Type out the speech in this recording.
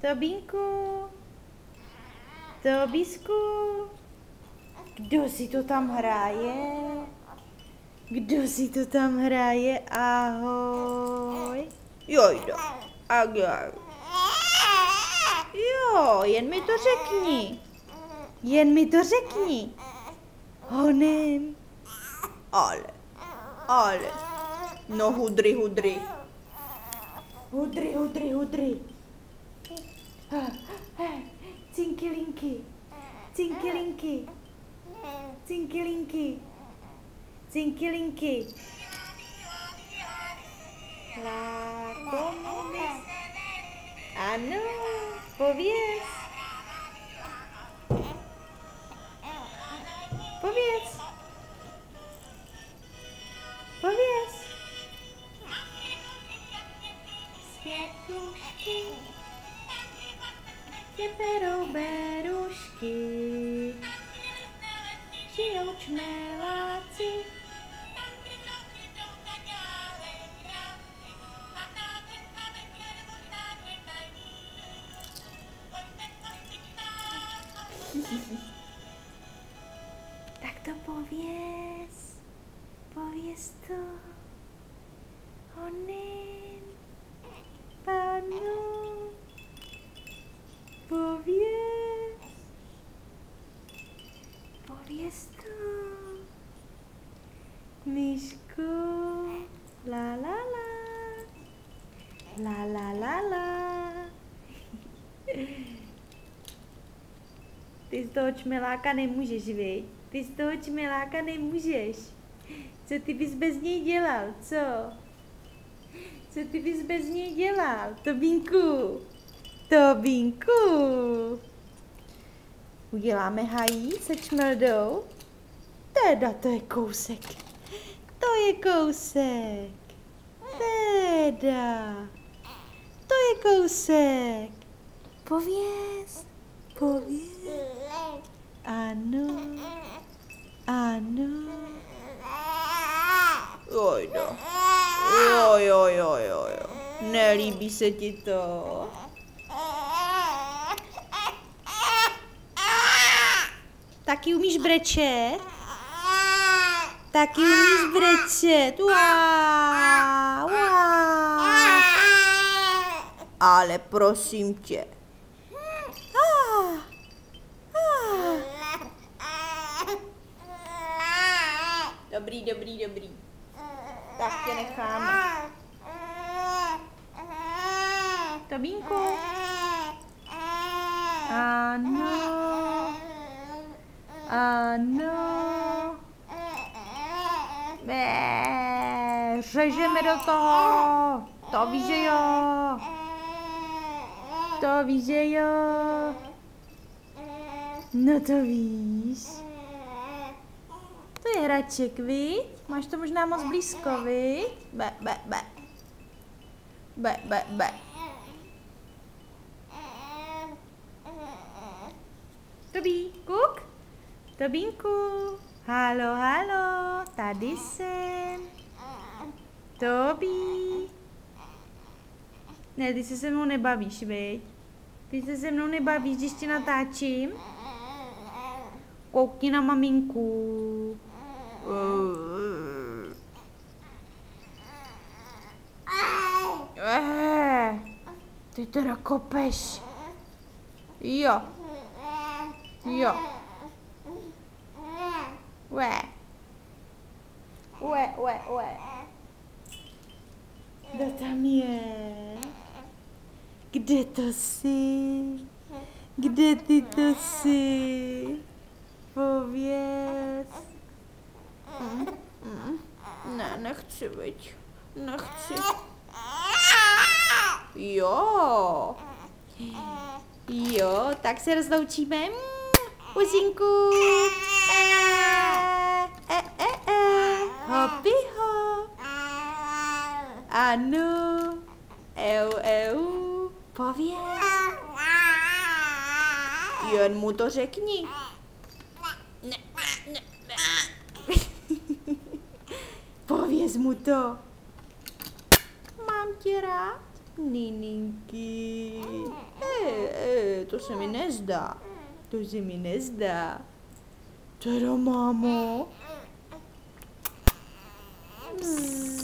Tobínku, Tobísku, kdo si to tam hraje? Kdo si to tam hraje? Ahoj. Jojda, agaj. Jo, jen mi to řekni. Jen mi to řekni. Honem. Ale. No hudry. Hudry. Cinkilinky. Lákomis. Ano, pověz. Světlušky, tě berou berušky, žijou čmeláci. Tak to pověz to. Honem, panu, pověz to. Myšku, la. Ty z toho čmeláka nemůžeš, viď? Ty z toho čmeláka nemůžeš. Co ty bys bez něj dělal, co? Co ty bys bez něj dělal, Tobínku? Uděláme hají se čmeldou? Teda, to je kousek. Teda, to je kousek. Pověz. Ano. Jojda. Jo. Nelíbí se ti to? Taky umíš brečet? Wow. Ale prosím tě. Dobrý. Tak tě necháme. Tobínku. Ano. Řežeme do toho. To víš, že jo. No to víš. To je hraček, viď? Máš to možná moc blízko, viď? Be. Tobínku. Halo, tady jsem. Tobí. Ne, ty se mnou nebavíš, viď? Když tě natáčím. Koukni na maminku. Ty teda kopeš. Jo. Ue. Kdo tam je? Kde to jsi? Kde ty to jsi? Pověz. Ne, nechci, viď? Jo, tak se rozloučíme. Pusinku. Hopiho. Ano. Eu. Pověz. Jen mu to řekni. Ne. Pověz mu to. Mám tě rád, Nininky. to se mi nezdá. To se mi nezdá. Teda, mámo? Bzz.